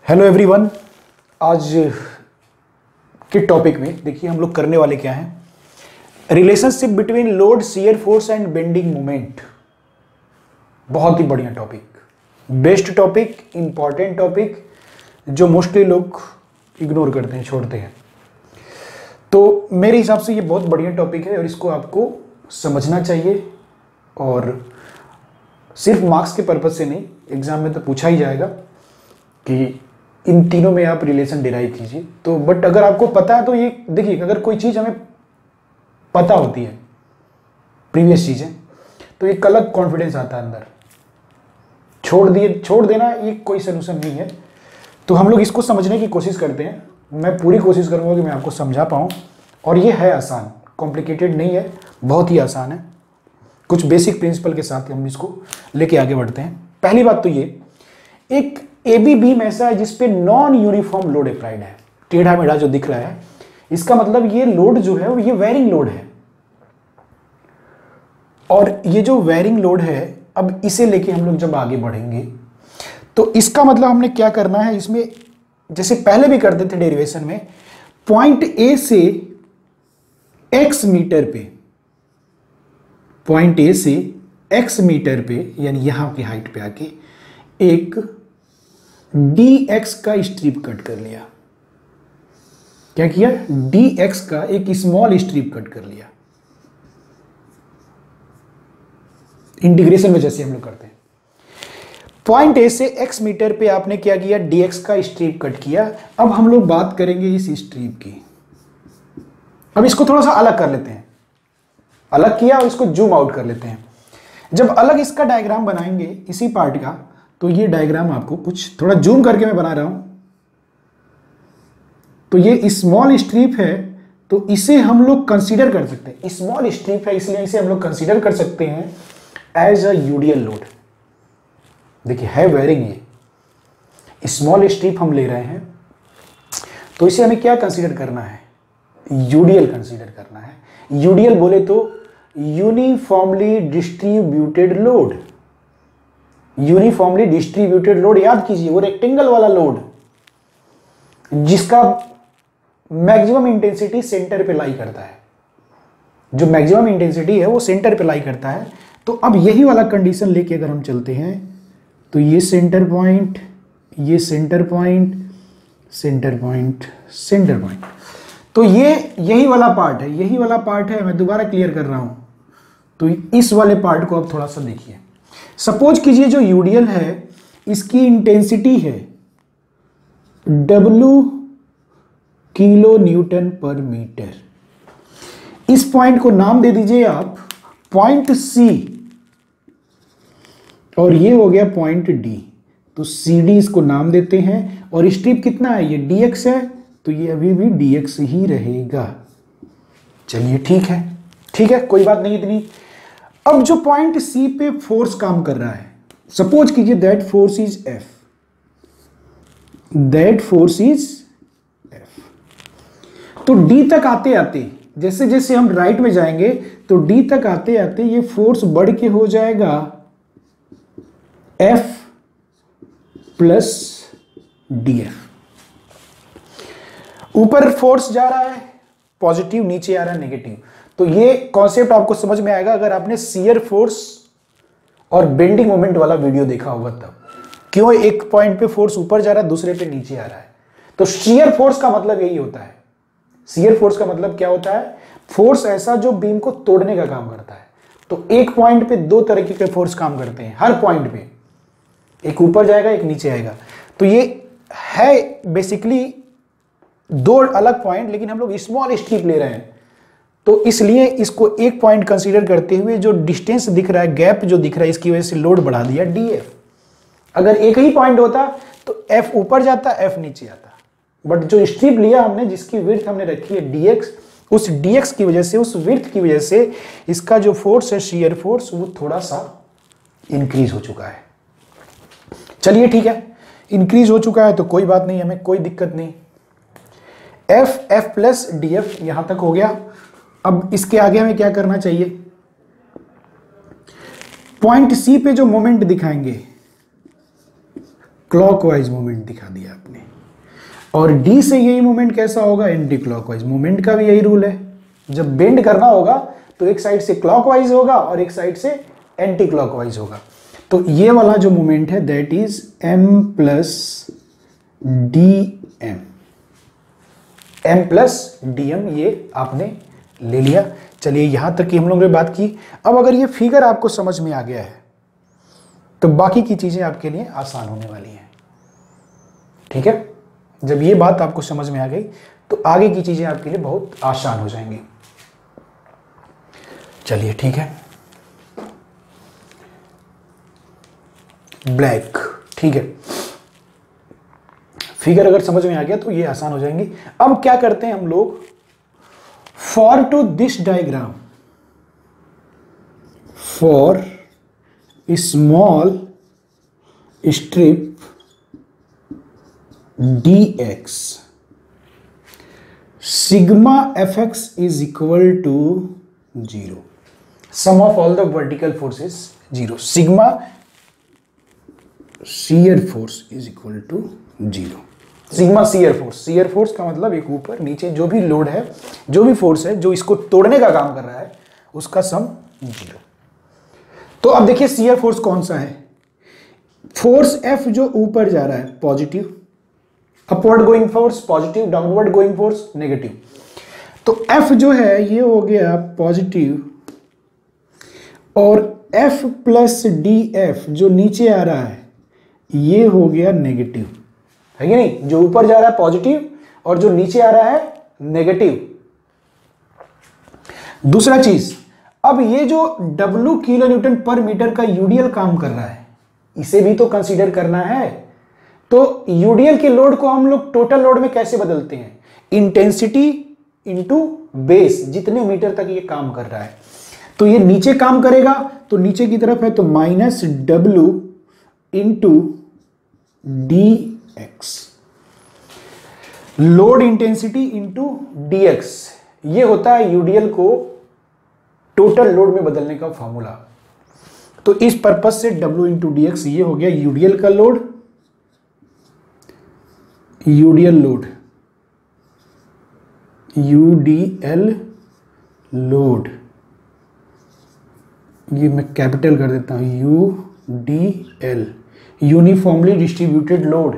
Hello everyone. आज के topic में देखिए हम लोग करने वाले क्या हैं, relationship between load, shear force and bending moment. बहुत ही बढ़िया topic, best topic, important topic जो मोस्टली लोग इग्नोर करते हैं, छोड़ते हैं। तो मेरे हिसाब से ये बहुत बढ़िया टॉपिक है और इसको आपको समझना चाहिए। और सिर्फ मार्क्स के पर्पज से नहीं, एग्जाम में तो पूछा ही जाएगा कि इन तीनों में आप रिलेशन डिराइव कीजिए। तो बट अगर आपको पता है तो ये देखिए, अगर कोई चीज़ हमें पता होती है, प्रीवियस चीज़ें, तो एक अलग कॉन्फिडेंस आता है अंदर। छोड़ देना ये कोई सोल्यूशन नहीं है। तो हम लोग इसको समझने की कोशिश करते हैं। मैं पूरी कोशिश करूँगा कि मैं आपको समझा पाऊँ। और ये है आसान, कॉम्प्लिकेटेड नहीं है, बहुत ही आसान है। कुछ बेसिक प्रिंसिपल के साथ हम इसको लेके आगे बढ़ते हैं। पहली बात तो ये, एक AB बीम ऐसा है जिसपे नॉन यूनिफॉर्म लोड अप्लाइड है। टेढ़ा मेढ़ा जो दिख रहा है, इसका मतलब ये लोड जो है ये वेरिंग लोड है। और ये जो वेरिंग लोड है, अब इसे लेके हम लोग जब आगे बढ़ेंगे तो इसका मतलब हमने क्या करना है, इसमें जैसे पहले भी करते थे डेरिवेशन में, पॉइंट A से X मीटर पे, पॉइंट A से X मीटर पे, यानी यहां की हाइट पे आके एक dx का स्ट्रिप कट कर लिया। क्या किया? dx का एक स्मॉल स्ट्रिप कट कर लिया। इंटीग्रेशन में जैसे हम लोग करते हैं, पॉइंट A से x मीटर पे आपने क्या किया, dx का स्ट्रिप कट किया। अब हम लोग बात करेंगे इस स्ट्रिप की। अब इसको थोड़ा सा अलग कर लेते हैं, अलग किया और इसको जूम आउट कर लेते हैं। जब अलग इसका डायग्राम बनाएंगे इसी पार्ट का, तो ये डायग्राम आपको कुछ थोड़ा जूम करके मैं बना रहा हूं। तो ये स्मॉल स्ट्रिप है, तो इसे हम लोग कंसीडर कर सकते हैं। स्मॉल स्ट्रिप है इसलिए इसे हम लोग कंसीडर कर सकते हैं एज अ यूडीएल लोड। देखिए है वेरिंग, ये स्मॉल स्ट्रिप हम ले रहे हैं, तो इसे हमें क्या कंसीडर करना है, यूडीएल कंसीडर करना है। यूडीएल बोले तो uniformly distributed load. Uniformly distributed load याद कीजिए, वो रेक्टेंगल वाला लोड जिसका मैक्सिमम इंटेंसिटी सेंटर पे लाई करता है। जो मैक्सिमम इंटेंसिटी है वो सेंटर पे लाई करता है। तो अब यही वाला कंडीशन लेके अगर हम चलते हैं, तो ये सेंटर पॉइंट, ये centre point, centre point, centre point, तो ये यही वाला पार्ट है, यही वाला पार्ट है। मैं दोबारा क्लियर कर रहा हूं। तो इस वाले पार्ट को आप थोड़ा सा देखिए। सपोज कीजिए जो यूडीएल है, इसकी इंटेंसिटी है W किलो न्यूटन पर मीटर। इस पॉइंट को नाम दे दीजिए आप पॉइंट C, और ये हो गया पॉइंट D। तो CD इसको नाम देते हैं। और स्ट्रिप कितना है, ये dx है, तो ये अभी भी dx ही रहेगा। चलिए ठीक है, ठीक है, कोई बात नहीं इतनी। अब जो पॉइंट C पे फोर्स काम कर रहा है, सपोज कीजिए that force is F, that force is F। तो D तक आते आते, जैसे जैसे हम राइट में जाएंगे, तो D तक आते आते ये फोर्स बढ़ के हो जाएगा F प्लस DF। ऊपर फोर्स जा रहा है पॉजिटिव, नीचे आ रहा है नेगेटिव। तो ये कॉन्सेप्ट आपको समझ में आएगा अगर आपने शियर फोर्स और बेंडिंग मोमेंट वाला वीडियो देखा होगा तब। क्यों एक पॉइंट पे फोर्स ऊपर जा रहा है, दूसरे पे नीचे आ रहा है। तो शियर फोर्स का मतलब यही होता है। शियर फोर्स का मतलब क्या होता है, फोर्स ऐसा जो बीम को तोड़ने का काम करता है। तो एक पॉइंट पे दो तरीके के फोर्स काम करते हैं, हर पॉइंट पे, एक ऊपर जाएगा एक नीचे आएगा। तो ये है बेसिकली दो अलग पॉइंट, लेकिन हम लोग स्मॉल स्ट्रिप ले रहे हैं, तो इसलिए इसको एक पॉइंट कंसीडर करते हुए जो डिस्टेंस दिख रहा है, गैप जो दिख रहा है, इसकी वजह से लोड बढ़ा दिया DF। अगर एक ही पॉइंट होता तो F ऊपर जाता, F नीचे आता। बट जो स्ट्रिप लिया हमने, जिसकी विड्थ हमने रखी है dx, उस dx की वजह से, उस विड्थ की वजह से इसका जो फोर्स है, शियर फोर्स, वो थोड़ा सा इंक्रीज हो चुका है। चलिए ठीक है, इंक्रीज हो चुका है तो कोई बात नहीं, हमें कोई दिक्कत नहीं। F प्लस DF यहां तक हो गया। अब इसके आगे हमें क्या करना चाहिए, पॉइंट C पे जो मोमेंट दिखाएंगे, क्लॉकवाइज मोमेंट दिखा दिया आपने। और डी से यही मोमेंट कैसा होगा, एंटी क्लॉकवाइज। मोमेंट का भी यही रूल है, जब बेंड करना होगा तो एक साइड से क्लॉकवाइज होगा और एक साइड से एंटी क्लॉकवाइज होगा। तो ये वाला जो मोमेंट है that is m plus D m, m plus D m, ये आपने ले लिया। चलिए यहां तक की हम लोगों ने बात की। अब अगर ये फिगर आपको समझ में आ गया है तो बाकी की चीजें आपके लिए आसान होने वाली हैं। ठीक है, जब ये बात आपको समझ में आ गई तो आगे की चीजें आपके लिए बहुत आसान हो जाएंगी। चलिए ठीक है, ब्लैक, ठीक है, फिगर अगर समझ में आ गया तो ये आसान हो जाएंगी। अब क्या करते हैं हम लोग, for to this diagram, for small strip dx sigma fx is equal to 0, sum of all the vertical forces 0, sigma shear force is equal to 0, sigma shear force का मतलब एक ऊपर नीचे जो भी लोड है, जो भी फोर्स है जो इसको तोड़ने का काम कर रहा है उसका सम 0। तो अब देखिए shear force कौन सा है, फोर्स F जो ऊपर जा रहा है positive, upward going force positive, downward going force negative. तो F जो है ये हो गया पॉजिटिव, और F प्लस डी एफ जो नीचे आ रहा है ये हो गया नेगेटिव, है कि नहीं, जो ऊपर जा रहा है पॉजिटिव और जो नीचे आ रहा है नेगेटिव। दूसरा चीज, अब ये जो W किलो न्यूटन पर मीटर का यूडीएल काम कर रहा है इसे भी तो कंसीडर करना है। तो यूडीएल के लोड को हम लोग टोटल लोड में कैसे बदलते हैं, इंटेंसिटी इंटू बेस, जितने मीटर तक ये काम कर रहा है। तो ये नीचे काम करेगा तो नीचे की तरफ है तो minus W into D x, load intensity into D x, ये होता है यूडीएल को टोटल लोड में बदलने का फॉर्मूला। तो इस पर्पज से W इंटू डी एक्स ये हो गया यूडीएल का load, UDL load, UDL load, ये मैं कैपिटल कर देता हूं, यूडीएल, यूनिफॉर्मली डिस्ट्रीब्यूटेड लोड।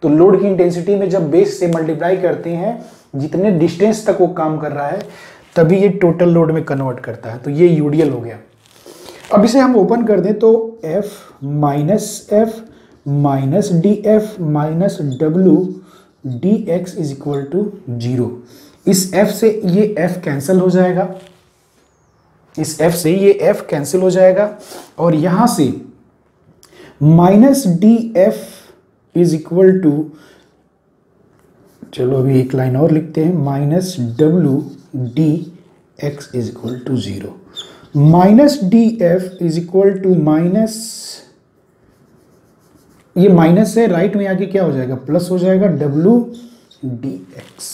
तो लोड की इंटेंसिटी में जब बेस से मल्टीप्लाई करते हैं जितने डिस्टेंस तक वो काम कर रहा है तभी ये टोटल लोड में कन्वर्ट करता है। तो ये यूडीएल हो गया। अब इसे हम ओपन कर दें तो F minus d f minus W d x is equal to 0। इस F से ये F कैंसिल हो जाएगा, इस F से ये F कैंसिल हो जाएगा, और यहां से minus d f is equal to, चलो अभी एक लाइन और लिखते हैं, minus W d x is equal to 0। Minus d f is equal to minus, ये माइनस है, राइट में आके क्या हो जाएगा, प्लस हो जाएगा, डब्ल्यू डी एक्स।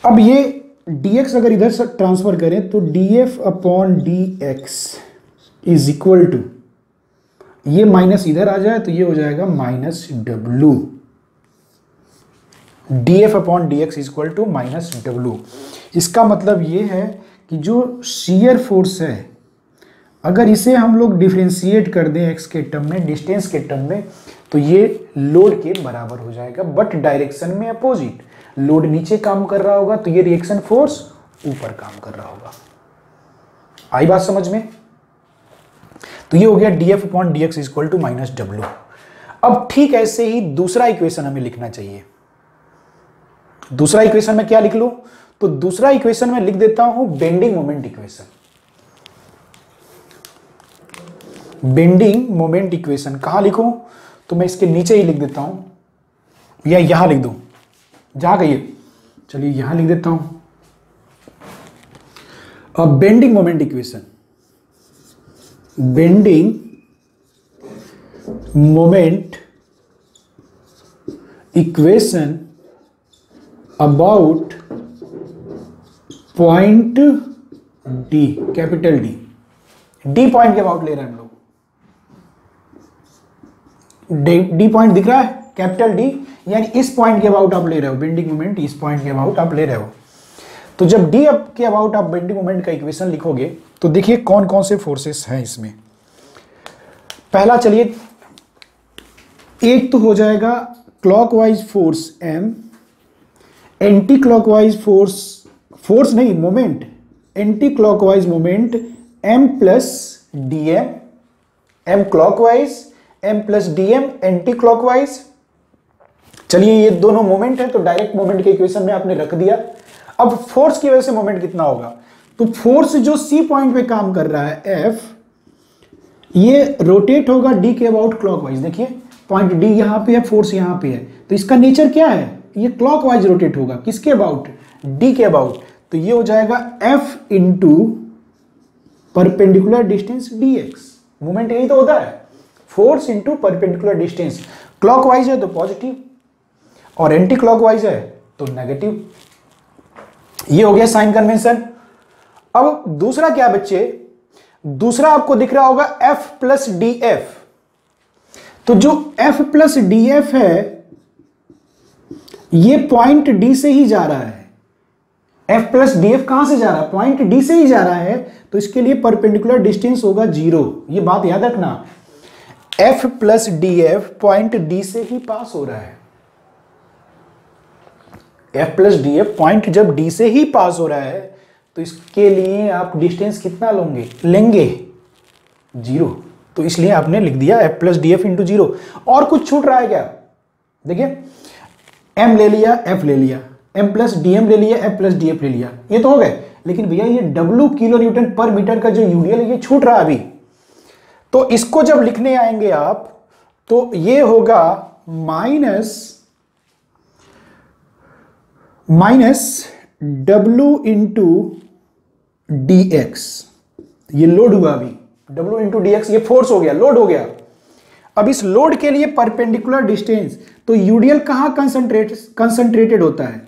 अब ये डी एक्स अगर इधर से ट्रांसफर करें तो D F upon D x is equal to, ये माइनस इधर आ जाए तो ये हो जाएगा minus W, D F upon D x is equal to minus W. इसका मतलब ये है कि जो शियर फोर्स है अगर इसे हम लोग डिफरेंशिएट कर दें एक्स के टर्म में, डिस्टेंस के टर्म में, तो ये लोड के बराबर हो जाएगा, बट डायरेक्शन में अपोजिट। लोड नीचे काम कर रहा होगा तो ये रिएक्शन फोर्स ऊपर काम कर रहा होगा। आई बात समझ में? तो ये हो गया d F upon D x is equal to minus डब्ल्यू। अब ठीक ऐसे ही दूसरा इक्वेशन हमें लिखना चाहिए। दूसरा इक्वेशन में क्या लिख लूं, तो दूसरा इक्वेशन में लिख देता हूं bending moment equation. Bending moment equation कहां लिखूं, तो मैं इसके नीचे ही लिख देता हूं या यहां लिख दूं, जहां कहिए, चलिए यहां लिख देता हूं। अब bending moment equation, bending moment equation about point D, capital D, D point के अबाउट ले रहे हैं हम लोग, डी पॉइंट दिख रहा है, कैपिटल डी, यानी इस पॉइंट के अबाउट आप ले रहे हो बेंडिंग मोमेंट, इस पॉइंट के अबाउट आप ले रहे हो। तो जब डी के अबाउट आप बेंडिंग मोमेंट का इक्वेशन लिखोगे तो देखिए कौन कौन से फोर्सेस हैं इसमें। पहला चलिए, एक तो हो जाएगा clockwise force M, anti clockwise force नहीं moment, anti clockwise moment M plus D M, M clockwise M plus D M anti clockwise. चलिए ये दोनों मोमेंट है तो डायरेक्ट मोमेंट के इक्वेशन में आपने रख दिया। अब फोर्स की वजह से मोमेंट कितना होगा, तो फोर्स जो सी पॉइंट पे काम कर रहा है एफ, ये रोटेट होगा डी के अबाउट क्लॉकवाइज। देखिए पॉइंट डी यहां पे है, फोर्स यहां पे है, तो इसका नेचर क्या है, ये क्लॉकवाइज रोटेट होगा, किसके अबाउट, डी के अबाउट। तो ये हो जाएगा F into perpendicular distance D x. Movement यही तो होता है, force into perpendicular distance. Clockwise है तो पॉजिटिव और एंटी क्लॉकवाइज है तो नेगेटिव। ये हो गया साइन कन्वेंशन। अब दूसरा क्या बच्चे, दूसरा आपको दिख रहा होगा एफ प्लस डी एफ। तो जो एफ प्लस डी एफ है ये पॉइंट डी से ही जा रहा है। एफ प्लस डी एफ कहां से जा रहा है, पॉइंट डी से ही जा रहा है, तो इसके लिए परपेंडिकुलर डिस्टेंस होगा 0। ये बात याद रखना, F plus D F point D से ही पास हो रहा है। F plus D F point जब डी से ही पास हो रहा है तो इसके लिए आप डिस्टेंस कितना लेंगे 0। तो इसलिए आपने लिख दिया F plus D F into 0। और कुछ छूट रहा है क्या, देखिए एम ले लिया, एफ ले लिया, एम प्लस डी एम ले लिया, एफ प्लस डी एफ ले लिया, ये तो हो गए। लेकिन भैया ये डब्ल्यू किलो न्यूटन पर मीटर का जो यूडीएल है ये छूट रहा है अभी। तो इसको जब लिखने आएंगे आप तो ये होगा minus W into D x. ये लोड हुआ अभी, डब्ल्यू इंटू डी एक्स, ये फोर्स हो गया, लोड हो गया। अब इस लोड के लिए परपेंडिकुलर डिस्टेंस, तो यूडीएल कहां कंसंट्रेटेड होता है,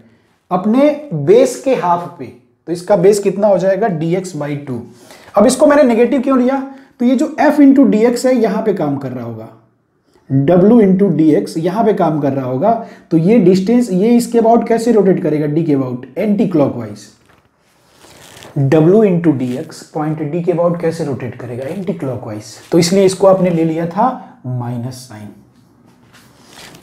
अपने बेस के हाफ पे। तो इसका बेस कितना हो जाएगा dx/2। अब इसको मैंने नेगेटिव क्यों लिया, तो ये जो f इंटू डी एक्स है यहां पे काम कर रहा होगा, w इंटू डी एक्स यहां पे काम कर रहा होगा। तो ये डिस्टेंस ये इसके अबाउट कैसे रोटेट करेगा, d के about anti clockwise. w into D x point d के अबाउट कैसे रोटेट करेगा, एंटी क्लॉकवाइज। तो इसलिए इसको आपने ले लिया था माइनस साइन।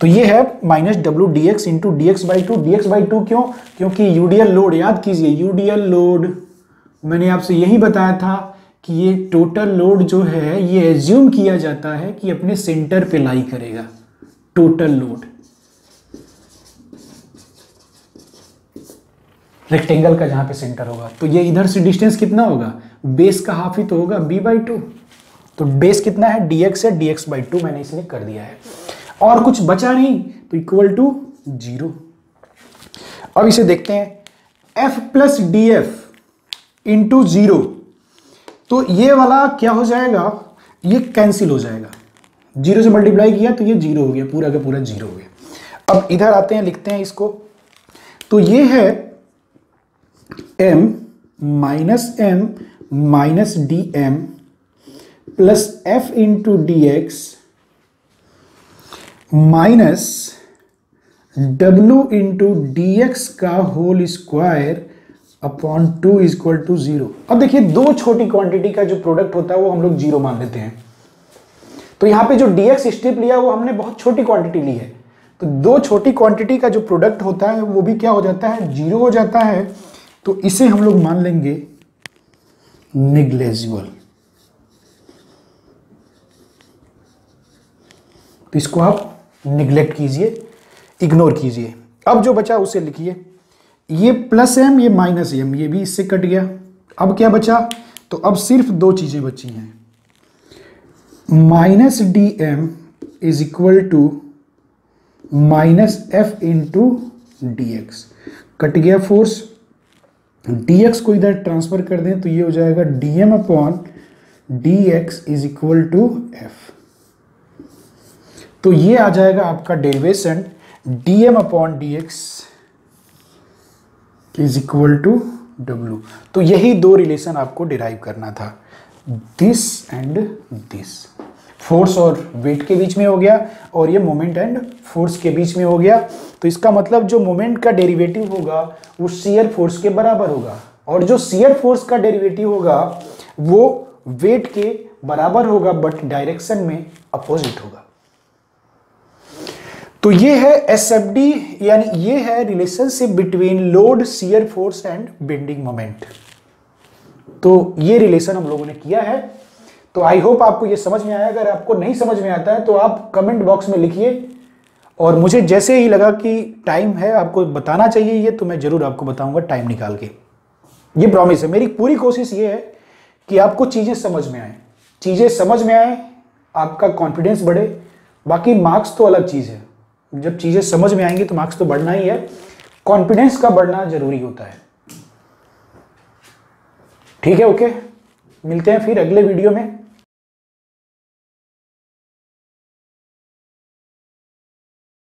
तो ये है minus W d x into D x by two. D x by two क्यों, क्योंकि यूडीएल लोड, याद कीजिए यूडीएल लोड मैंने आपसे यही बताया था कि ये टोटल लोड जो है ये एज्यूम किया जाता है कि अपने सेंटर पे लाई करेगा। टोटल लोड रेक्टेंगल का जहां पे सेंटर होगा, तो ये इधर से डिस्टेंस कितना होगा, बेस का हाफ ही तो होगा b/2। तो बेस कितना है dx है, dx/2 मैंने इसलिए कर दिया है, और कुछ बचा नहीं, तो इक्वल टू 0। अब इसे देखते हैं, f plus D F into 0। तो ये वाला क्या हो जाएगा, ये कैंसिल हो जाएगा, 0 से मल्टीप्लाई किया तो ये 0 हो गया, पूरा का पूरा 0 हो गया। अब इधर आते हैं, लिखते हैं इसको, तो ये है m minus D M plus f into D X minus w into D X का whole square upon 2 equal to 0। अब देखिए दो छोटी क्वांटिटी का जो प्रोडक्ट होता है वो हम लोग 0 मान लेते हैं। तो यहां पे जो dx स्ट्रिप लिया वो हमने बहुत छोटी क्वांटिटी ली है, तो दो छोटी क्वांटिटी का जो प्रोडक्ट होता है वो भी क्या हो जाता है, 0 हो जाता है। तो इसे हम लोग मान लेंगे नेग्लिजिबल। तो इसको आप निगलेक्ट कीजिए, इग्नोर कीजिए। अब जो बचा उसे लिखिए, ये प्लस एम ये माइनस एम, ये भी इससे कट गया। अब क्या बचा, तो अब सिर्फ दो चीजें बची हैं, minus D m is equal to minus f into D x. Cut गया फोर्स, डी एक्स को इधर ट्रांसफर कर दें तो ये हो जाएगा d m upon D x is equal to f. तो ये आ जाएगा आपका derivation d m upon D x is equal to डब्ल्यू। तो यही दो रिलेशन आपको डिराइव करना था, दिस एंड दिस। फोर्स और वेट के बीच में हो गया, और ये मोमेंट एंड फोर्स के बीच में हो गया। तो इसका मतलब जो मोमेंट का डेरिवेटिव होगा वो शियर फोर्स के बराबर होगा, और जो शियर फोर्स का डेरिवेटिव होगा वो वेट के बराबर होगा, बट डायरेक्शन में अपोजिट होगा। तो ये है एसएफडी, यानी ये है relationship between load, shear force and bending moment. तो ये रिलेशन हम लोगों ने किया है। तो आई होप आपको ये समझ में आया। अगर आपको नहीं समझ में आता है तो आप कमेंट बॉक्स में लिखिए, और मुझे जैसे ही लगा कि टाइम है आपको बताना चाहिए ये, तो मैं जरूर आपको बताऊंगा टाइम निकाल के। ये प्रॉमिस है, मेरी पूरी कोशिश ये है कि आपको चीजें समझ में आए, चीजें समझ में आए, आपका कॉन्फिडेंस बढ़े। बाकी मार्क्स तो अलग चीज है, जब चीजें समझ में आएंगी तो मार्क्स तो बढ़ना ही है, कॉन्फिडेंस का बढ़ना जरूरी होता है। ठीक है, ओके, मिलते हैं फिर अगले वीडियो में।